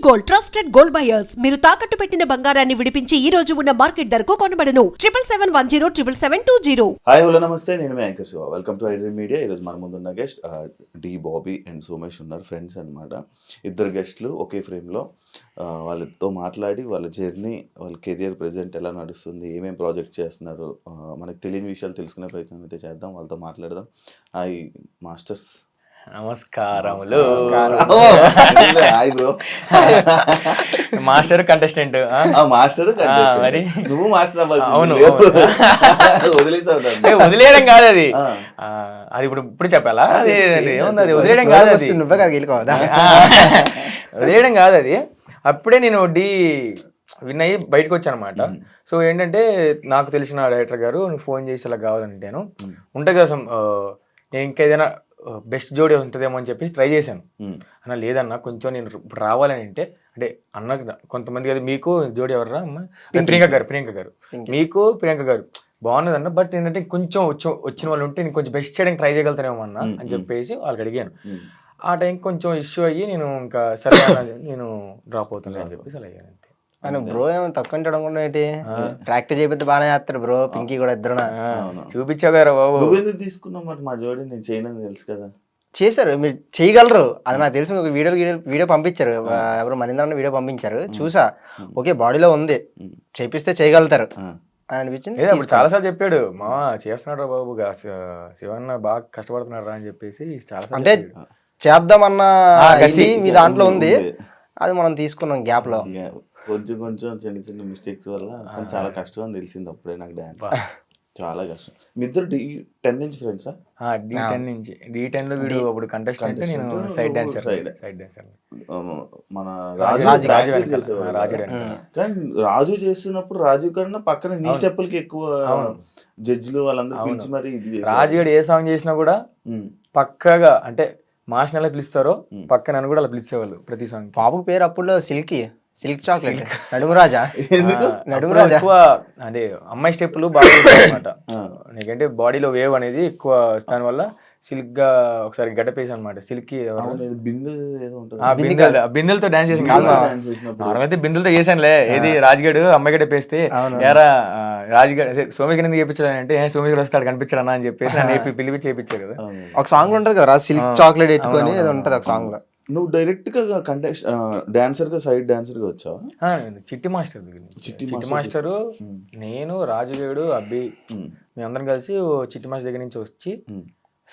Gold trusted gold buyers మీరు తాకట్టు పెట్టిన బంగారాన్ని విడిపించి ఈ రోజు ఉన్న మార్కెట్ ధరకు కొనబడను 7771077720. హాయ్ హలో నమస్తే, నేను మీ anchor Shiva. Welcome to iDream media. ఈరోజు మన ముందున్న guest D Bobby and Somesh ఉన్నారు, ఫ్రెండ్స్ అనమాట. ఇద్దరు గెస్ట్లు ఒకే ఫ్రేమ్లో. వాళ్ళతో మాట్లాడి వాళ్ళ జర్నీ, వాళ్ళ కెరియర్ ప్రెజెంట్ ఎలా నడుస్తుంది, ఏమేమి ప్రాజెక్ట్ చేస్తున్నారు, మనకు తెలియని విషయాలు తెలుసుకునే ప్రయత్నం అయితే చేద్దాం. వాళ్ళతో మాట్లాడదాం. Hi masters. నమస్కారములు. Hi bro. Master contestant. Master మరి నువ్వు మాస్టర్ అవ్వాలి. అవును. వదిలేసావు. వదిలేయడం కాదు అది. అది ఇప్పుడు చెప్పాలా? అది ఏముంది, అది వదిలేయడం కాదు. అది నువ్వే కదా గెలుకోవదా? వదిలేయడం కాదు అది. అప్పుడే నేను విన్ అయ్యి బయటకు వచ్చాను అనమాట. సో ఏంటంటే నాకు తెలిసిన డైరెక్టర్ గారు ఫోన్ చేసి ఇలా కావాలంటాను ఉంటుంది కదా, నేను ఇంకేదైనా బెస్ట్ జోడీ ఉంటుందేమో అని చెప్పి ట్రై చేశాను. అన్న లేదన్నా, కొంచెం నేను ఇప్పుడు రావాలని అంటే అన్నకు కొంతమంది కదా, మీకు జోడీ ఎవర్రా అమ్మ? ప్రియాంక గారు మీకు ప్రియాంక గారు బాగున్నదన్న, బట్ ఏంటంటే కొంచెం వచ్చిన వాళ్ళు ఉంటే నేను కొంచెం బెస్ట్ చేయడానికి ట్రై చేయగలుగుతానేమో అన్న అని చెప్పేసి వాళ్ళకి అడిగాను. ఆ టైంకి కొంచెం ఇష్యూ అయ్యి నేను ఇంకా సరే నేను డ్రాప్ అవుతున్నాను అని చెప్పేసి అలా అయ్యాను. అంతే. ఆయన బ్రో ఏమైనా తక్కువ ఉంటాడు ఏంటి? ప్రాక్టీస్ అయిపోతే బాగానే చేస్తాడు బ్రో. పింకీ కూడా ఇద్దరు చూపించావు గారు బాబు. నువ్వెందుకు తీసుకున్నావు మరి మా జోడీ? నేను చేయనని తెలుసు కదా. చేశారు, మీరు చేయగలరు అది నాకు తెలిసి. ఒక వీడియో పంపించారు, ఎవరు మనిందరన్న వీడియో పంపించారు, చూసా. ఓకే, బాడీలో ఉంది, చేపిస్తే చేయగలుగుతారు అని అనిపించింది. అప్పుడు చాలాసార్లు చెప్పాడు, మా చేస్తున్నాడు బాబు, శివన్న బాగా కష్టపడుతున్నాడు రా అని చెప్పేసి చాలా. అంటే చేద్దామన్న మీ దాంట్లో ఉంది, అది మనం తీసుకున్నాం గ్యాప్ లో. కొంచెం చిన్న మిస్టేక్స్ వల్ల చాలా కష్టం అని తెలిసింది అప్పుడే నాకు. డాన్స్ చాలా కష్టం. మీ ఇద్దరు D10 నుంచి ఫ్రెండ్సా? D10 నుంచి. D10 లో వీడు అప్పుడు కంటెస్టెంట్, నేను సైడ్ డాన్సర్. మన రాజు చేసేవాడు. కానీ రాజు చేస్తున్నప్పుడు రాజు కన్నా పక్కన నీ స్టెప్పులకి ఎక్కువ జడ్జిలు వాళ్ళందరూ పిలిచి మరి రాజు గారు ఏ సాంగ్ చేసినా కూడా పక్కగా, అంటే మాస్ నెల పిలుస్తారో పక్క నన్ను కూడా అలా పిలిచేవాళ్ళు ప్రతి సాంగ్. బాబు పేరు అప్పుడు సిల్క్ చాక్లెట్, నడుమురాజా. నడుమురాజా ఎక్కువ అంటే అమ్మాయి స్టెప్పులు బాగా అనమాట. నీకంటే బాడీలో వేవ్ అనేది ఎక్కువ, దానివల్ల సిల్క్ గా ఒకసారి గడ్డపేసి అనమాట. సిల్క్ బిందెలతో డాన్స్ చేసి నార్మల్ అయితే బిందెలతో చేశానులే. ఏది రాజుగాడు అమ్మాయి గడ్డ పేస్తే ఎరా రాజుగాడు సోమికి ఎందుకు చేయించాలంటే సోమికి వస్తాడు కనిపించాడు అన్న అని చెప్పేసి నన్ను పిలిపి చేయించారు కదా. ఒక సాంగ్ ఉంటది కదా, సిల్క్ చాక్లెట్ పెట్టుకొని ఏదో ఉంటది ఒక సాంగ్ లో. నువ్వు డైరెక్ట్ గా డాన్సర్ గా సైడ్ డాన్సర్ గా వచ్చావా? చిట్టి మాస్టర్ చిట్టి మాస్టరు, నేను రాజుగాడు అబ్బి మేమందరం కలిసి చిట్టి మాస్టర్ దగ్గర నుంచి వచ్చి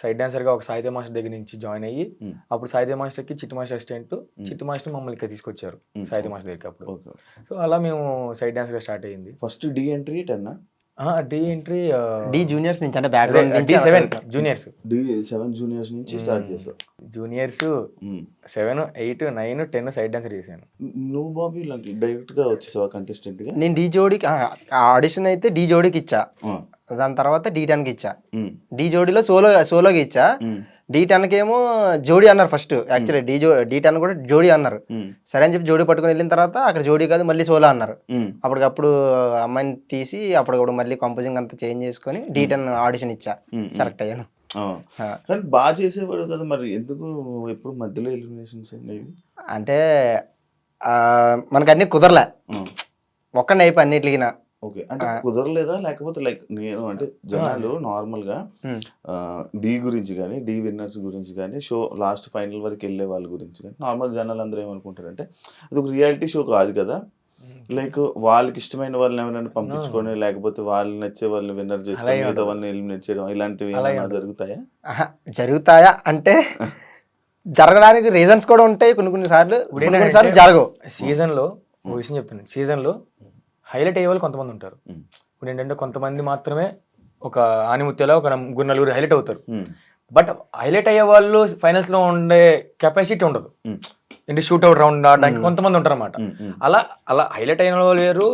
సైడ్ డాన్సర్ గా ఒక సాయితే మాస్టర్ దగ్గర నుంచి జాయిన్ అయ్యి, అప్పుడు సాయితే మాస్టర్ కి చిట్టి మాస్టర్ అసిస్టెంట్, చిట్టి మాస్టర్ మమ్మల్ని ఇక్కడ తీసుకొచ్చారు సాయితే మాస్టర్ దగ్గరికి అప్పుడు. సో అలా మేము సైడ్ డాన్సర్ గా స్టార్ట్ అయ్యింది. First D entry 10 D entry D juniors నుంచి, అంటే background D7 juniors. D7 juniors నుంచి స్టార్ట్ చేసావు. జూనియర్స్ 7, 8, 9, 10 సైడ్ డాన్సర్ చేశాను. నువ్వు బాబీ డైరెక్ట్ గా వచ్చేసావా కంటెస్టెంట్ గా? నేను డి జోడీకి ఆడిషన్ అయితే డి జోడీకి ఇచ్చా, దాని తర్వాత D10 కి ఇచ్చా. డి జోడీలో సోలోకి ఇచ్చా. D10 కేమో జోడీ అన్నారు ఫస్ట్. యాక్చువల్లీ D10 కూడా జోడీ అన్నారు. సరే అని చెప్పి జోడీ పట్టుకుని వెళ్ళిన తర్వాత అక్కడ జోడీ కాదు మళ్ళీ సోలో అన్నారు. అప్పటికప్పుడు అమ్మాయిని తీసి అప్పటికప్పుడు మళ్ళీ కంపోజింగ్ అంతా చేంజ్ చేసుకొని D10 ఆడిషన్ ఇచ్చా, సెలెక్ట్ అయ్యాను. కానీ బాగా చేసేవాడు కదా, మరి ఎందుకు ఎప్పుడు మధ్యలో ఎలిమినేషన్స్ అనేవి? అంటే మనకు అన్ని కుదరలే, ఒక్కడిని అయిపోయి అన్నిటికి. ఓకే, అంటే కుదరలేదా లేకపోతే లైక్ నేను అంటే జనాలు నార్మల్ గా డి గురించి కానీ డి విన్నర్స్ గురించి కానీ షో లాస్ట్ ఫైనల్ వరకు వెళ్ళే వాళ్ళ గురించి కానీ నార్మల్ జనాలు అందరూ ఏమనుకుంటారంటే అది ఒక రియాలిటీ షో కాదు కదా, లైక్ వాళ్ళకి ఇష్టమైన వాళ్ళని ఎవరైనా పంపించుకొని లేకపోతే వాళ్ళు నచ్చే వాళ్ళని విన్నర్ చేసుకొని మిగతా వాళ్ళని ఎలిమినేట్ చేయడం ఇలాంటివి జరుగుతాయా అంటే జరగడానికి రీజన్స్ కూడా ఉంటాయి. కొన్ని సార్లు జరగవు. సీజన్ లో ఒక విషయం చెప్తున్నాను, సీజన్ లో హైలైట్ అయ్యే వాళ్ళు కొంతమంది ఉంటారు. ఇప్పుడు ఏంటంటే కొంతమంది మాత్రమే ఒక ఆనిముత్యాల ఒక 3-4 హైలైట్ అవుతారు. బట్ హైలైట్ అయ్యే వాళ్ళు ఫైనల్స్ లో ఉండే కెపాసిటీ ఉండదు. ఏంటి షూట్అవుట్ రౌండ్ ఆడడానికి కొంతమంది ఉంటారు అన్నమాట. అలా హైలైట్ అయిన వాళ్ళు వేరు,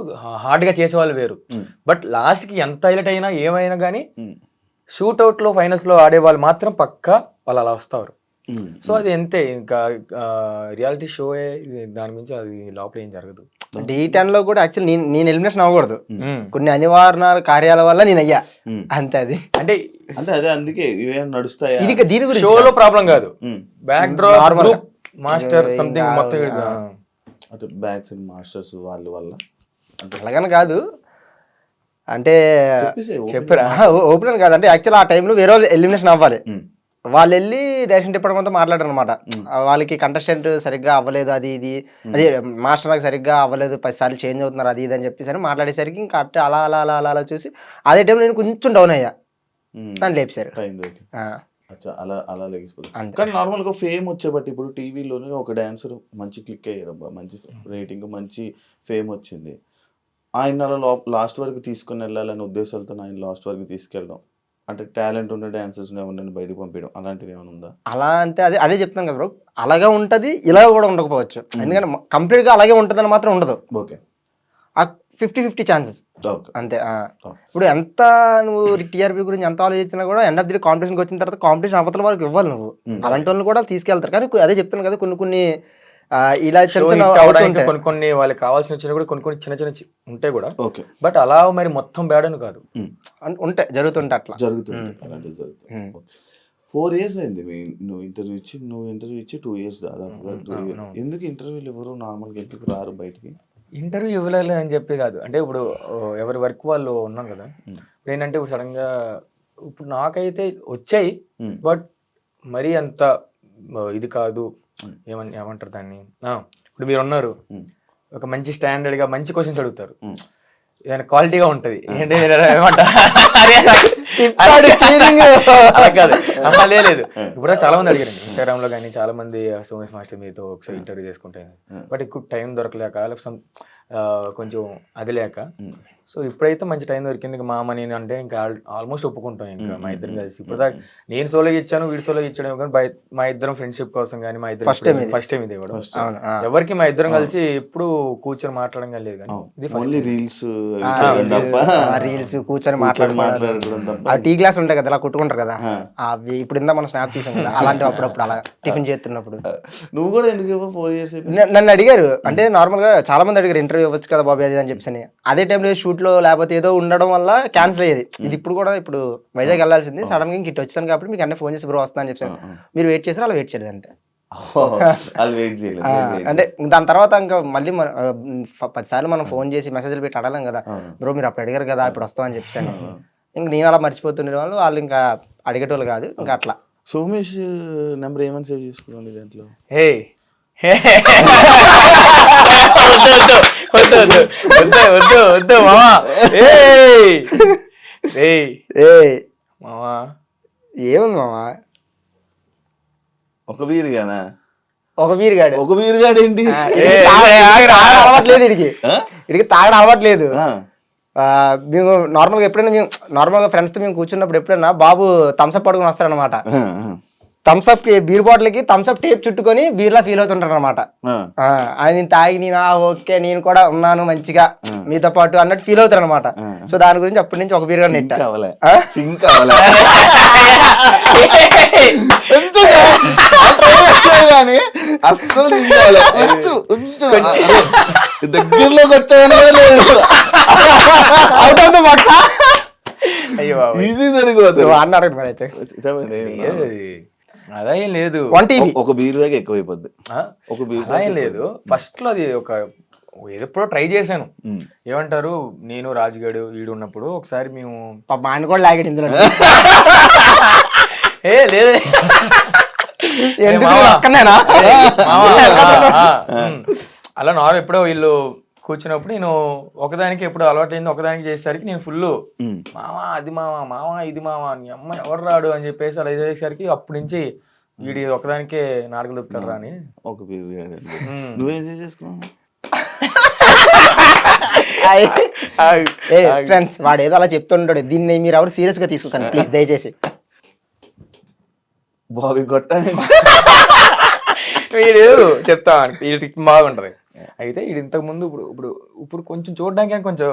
హార్డ్ గా చేసే వాళ్ళు వేరు. బట్ లాస్ట్ కి ఎంత హైలైట్ అయినా ఏమైనా కానీ షూట్అవుట్ లో ఫైనల్స్ లో ఆడే వాళ్ళు మాత్రం పక్కా వాళ్ళు అలా వస్తారు. సో అది అంతే, ఇంకా రియాలిటీ షో, దాని మించి అది లోపల ఏం జరగదు. D10 లో కూడా యాక్చువల్ నేను ఎలిమినేషన్ అవ్వకూడదు, కొన్ని అనివార్య కార్యాల వల్ల నేను అయ్యా, అంతే. అది అంటే అదే అందుకే ఇవేం నడుస్తాయి. ఇది దీని గురించి షోలో ప్రాబ్లం కాదు, బ్యాక్ డ్రాప్ మాస్టర్ సంథింగ్ మొత్తం అంటే బ్యాక్ సైడ్ మాస్టర్స్ వాళ్ళ వల్ల అలాగని కాదు, అంటే చెప్పేసి చెప్పరా ఓపెన్ అని కాదు, అంటే యాక్చువల్ ఆ టైంలో వేరే వాళ్ళు ఎలిమినేషన్ అవ్వాలి. వాళ్ళు వెళ్ళి డైరెక్షన్ డిపార్ట్మెంట్తో మాట్లాడారు అనమాట. వాళ్ళకి కంటెస్టెంట్ సరిగ్గా అవ్వలేదు, అది ఇది అదే మాస్టర్ నాకు సరిగ్గా అవ్వలేదు, 10 సార్లు చేంజ్ అవుతున్నారు, అది ఇది అని చెప్పేసి మాట్లాడేసరికి ఇంకా అట్టే అలా అలా అలా అలా అలా చూసి అదే టైంలో నేను కొంచెం డౌన్ అయ్యా, నన్ను లేపేశారు. టైం దొరికి అలా అలా లెగిసిపోతుంది. అంతే. కానీ నార్మల్గా ఫేమ్ వచ్చేబట్టి ఇప్పుడు టీవీలోనే ఒక డాన్సర్ మంచి క్లిక్ అయ్యాడు, మంచి రేటింగ్ మంచి ఫేమ్ వచ్చింది, ఆయన అలా లాస్ట్ వరకు తీసుకుని వెళ్ళాలనే ఉద్దేశాలతో ఆయన లాస్ట్ వరకు తీసుకెళ్ళడం, అంటే టాలెంట్ ఉన్న డాన్సర్స్ ఎవరిని బయటకు పంపించడం అలాంటివి ఏమైనా ఉందా? అలా అంటే అదే చెప్తాను కదా బ్రో, అలాగే ఉంటుంది, ఇలా కూడా ఉండకపోవచ్చు. ఎందుకంటే కంప్లీట్గా అలాగే ఉంటుందని మాత్రం ఉండదు. ఓకే, ఆ 50-50 ఛాన్సెస్ అంతే. ఇప్పుడు ఎంత నువ్వు టీఆర్పీ గురించి ఎంత ఆలోచించినా కూడా ఎండ్ ఆఫ్ ది కాంపిటీషన్కి వచ్చిన తర్వాత కాంపిటీషన్ అవతల వరకు ఇవ్వాలి నువ్వు, అలాంటి వాళ్ళని కూడా తీసుకెళ్తారు. కానీ అదే చెప్తాను కదా, కొన్ని ఇలా కొన్ని కొన్ని వాళ్ళకి కావాల్సిన వచ్చినా కూడా కొన్ని చిన్న చిన్న ఉంటాయి కూడా. ఓకే, బట్ అలా మరి మొత్తం బ్యాడ్ అని కాదు, ఉంటాయి, జరుగుతుంటాయి, అట్లా జరుగుతుంది, అలాంటివి జరుగుతాయి. 4 years అయింది నువ్వు ఇంటర్వ్యూ ఇచ్చి 2 years దాదాపుగా. ఎందుకు ఇంటర్వ్యూలు ఎవరు నార్మల్గా ఎందుకు రారు బయటికి? ఇంటర్వ్యూ ఇవ్వలేదు అని చెప్పి కాదు, అంటే ఇప్పుడు ఎవరి వర్క్ వాళ్ళు ఉన్నాం కదా. ఏంటంటే ఇప్పుడు సడన్ గా ఇప్పుడు నాకైతే వచ్చాయి, బట్ మరీ అంత ఇది కాదు, ఏమంటారు దాన్ని, ఇప్పుడు మీరు ఉన్నారు, ఒక మంచి స్టాండర్డ్ గా మంచి క్వశ్చన్స్ అడుగుతారు, ఏదైనా క్వాలిటీగా ఉంటది, ఏంటి లేదు. ఇప్పుడు చాలా మంది అడిగారు ఇన్స్టాగ్రామ్ లో కానీ, చాలా మంది సోమేష్ మాస్టర్ మీతో ఒకసారి ఇంటర్వ్యూ చేసుకుంటే, బట్ ఎక్కువ టైం దొరకలేక లేకపోతే కొంచెం అది లేక, సో ఇప్పుడైతే మంచి టైం దొరికింది. మామ నేను అంటే ఇంకా ఆల్మోస్ట్ ఒప్పుకుంటాం ఇంకా మా ఇద్దరం కలిసి. ఇప్పుడు దాకా నేను సోలో ఇచ్చాను, వీడి సోలో ఇచ్చాడు, కానీ మా ఇద్దరం ఫ్రెండ్షిప్ కోసం కానీ మా ఇద్దరం ఫస్ట్ టైం ఇది ఇవ్వడం ఎవరికి, మా ఇద్దరం కలిసి ఎప్పుడు కూర్చొని మాట్లాడడం కానీ లేదు. కానీ ఇది రీల్స్ కూర్చొని మాట్లాడుకోవడం, టీ గ్లాస్ ఉంటాయి కదా అలా కొట్టుకుంటారు కదా, అవి ఇప్పుడు ఇందా మనం స్నాప్ తీసాం కదా, అలాంటివి అప్పుడప్పుడు అలా టిఫిన్ చేస్తున్నప్పుడు. నువ్వు కూడా ఎందుకు 4 years నన్ను అడిగారు, అంటే నార్మల్ గా చాలా మంది అడిగారు ఇంటర్వ్యూ ఇవ్వచ్చు కదా బాబు అది అని చెప్పి. అదే టైంలో షూట్ లో లేకపోతే ఏదో ఉండడం వల్ల క్యాన్సిల్ అయ్యేది. ఇది ఇప్పుడు కూడా ఇప్పుడు వైజాగ్ వెళ్ళాల్సింది, సడన్ గా ఇంక ఇటు వచ్చాను కాబట్టి మీకు అన్నీ ఫోన్ చేసి బ్రో వస్తున్నా అని చెప్పాను. మీరు వెయిట్ చేసారు, అలా వెయిట్ చేయలేదు అంతే. అంటే దాని తర్వాత ఇంకా మళ్ళీ 10 సార్లు మనం ఫోన్ చేసి మెసేజ్లు పెట్టి అడగలేం కదా, బ్రో మీరు అప్పుడు అడిగారు కదా ఇప్పుడు వస్తాం అని చెప్పాను. ఇంక నేను అలా మర్చిపోతుండే వాళ్ళు ఇంకా అడిగేటోళ్ళు కాదు, ఇంకా అట్లా. సోమేష్ నెంబర్ ఏమని సేవ్ చేసుకోండి దాంట్లో? వద్దు మామా, ఏముంది మామా, ఒక బీరుగానా? ఒక బీరుగాడు ఏంటి అలవాట్లేదు, ఇడికి తాగడం అలవాట్లేదు. మేము నార్మల్గా ఎప్పుడైనా నార్మల్గా ఫ్రెండ్స్తో మేము కూర్చున్నప్పుడు ఎప్పుడైనా బాబు థమ్స్అప్ పడుకొని వస్తారనమాట. థమ్స్అప్ బీర్ బాటిల్ కి థమ్స్అప్ టేప్ చుట్టుకొని బీర్లా ఫీల్ అవుతుంటారు అనమాట. ఆయన తాగి నేను ఓకే నేను కూడా ఉన్నాను మంచిగా మీతో పాటు అన్నట్టు ఫీల్ అవుతారు అనమాట. సో దాని గురించి అప్పటి నుంచి ఒక బీర్ గా నెట్టా. దగ్గరలోకి వచ్చాను అన్నారు మరి అయితే అదేం లేదు, ఒక బీర్ దాకా ఎక్కువైపోద్ది. ఒక బీర్ అదేం లేదు. ఫస్ట్ లో అది ఒక ఎప్పుడో ట్రై చేశాను. ఏమంటారు, నేను రాజుగాడు వీడు ఉన్నప్పుడు ఒకసారి మేము ఆయన కూడా లాగాడు ఇందులో. లేదు అలా నార్మల్ ఎప్పుడో వీళ్ళు కూర్చున్నప్పుడు నేను ఒకదానికి ఎప్పుడు అలవాటైంది ఒకదానికి చేసేసరికి నేను ఫుల్ మావా అది మావా ఇది మావా నీ అమ్మ ఎవరు రాడు అని చెప్పేసి అలా చేసేసరికి అప్పటి నుంచి వీడి ఒకదానికే నాటకం చెప్తారు అని ఒక నువ్వేం చేసుకున్నావు? ఫ్రెండ్స్ వాడు ఏదో అలా చెప్తుంటాడు, దీన్ని మీరు ఎవరు సీరియస్ గా తీసుకుంటాను ప్లీజ్ దయచేసి. బాబీ గొట్ట వీడు చెప్తా వీడి బాగుంటది. అయితే ఇది ఇంతకు ముందు ఇప్పుడు కొంచెం చూడడానికి కొంచెం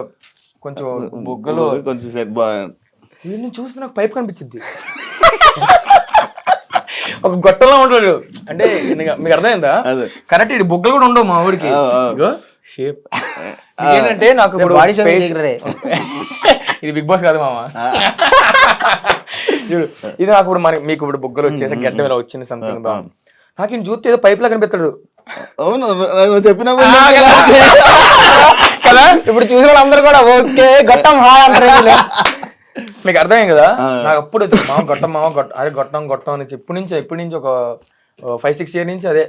కొంచెం బొగ్గలు కొంచెం వీడిని చూస్తే నాకు పైప్ కనిపించింది, ఒక గొట్టంలో ఉంటాడు. అంటే మీకు అర్థమైందా? కరెక్ట్ ఇది బొగ్గలు కూడా ఉండవు మా ఊరికి షేప్. ఏంటంటే నాకు ఇప్పుడు ఇది బిగ్ బాస్ కాదు మామ, ఇది నాకు ఇప్పుడు మీకు ఇప్పుడు బొగ్గలు వచ్చేసి గడ్డ మీద వచ్చింది సంథింగ్ బాగా. నాకు ఈయన చూస్తే ఏదో పైప్ లా కనిపిస్తాడు. అవును నువ్వు చెప్పినప్పుడు కదా ఇప్పుడు చూసిన వాళ్ళందరూ కూడా ఓకే గొట్టం హాయ్ అంటారు వీళ్ళు. మీకు అర్థమైంది కదా నాకు అప్పుడు మామ గొట్టం అరే గొట్టం అని ఎప్పటి నుంచి ఒక 5-6 years నుంచి అదే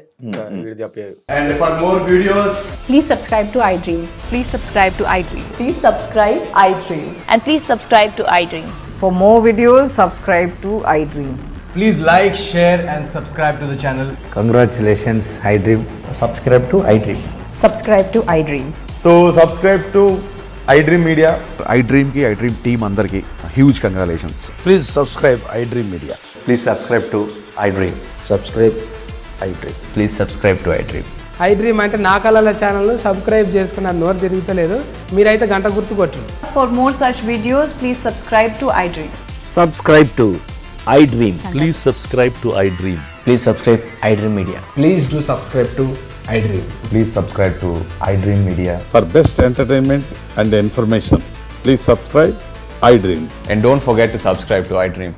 వీడు చెప్పేది. And for more videos, Please subscribe to iDream. Please subscribe to iDream. Please subscribe iDream. And please subscribe to iDream. For more videos, subscribe to iDream. please like, share, and subscribe to the channel. Congratulations, iDream. Subscribe to iDream. Subscribe to iDream. So subscribe to iDream Media. iDream ki iDream team andarki huge congratulations. Please subscribe iDream Media. Please subscribe to iDream. Subscribe iDream. Please subscribe to iDream. iDream అంటే నా కళల channel subscribe చేసుకున్నారు, నోరు తిరుగుతలేదు, మీరైతే గంట గుర్తు కొట్టండి. For more such videos, please subscribe to iDream. Subscribe to iDream. Please subscribe to iDream. Please subscribe iDream Media. Please do subscribe to iDream. Please subscribe to iDream Media. For best entertainment and information, please subscribe iDream. And don't forget to subscribe to iDream.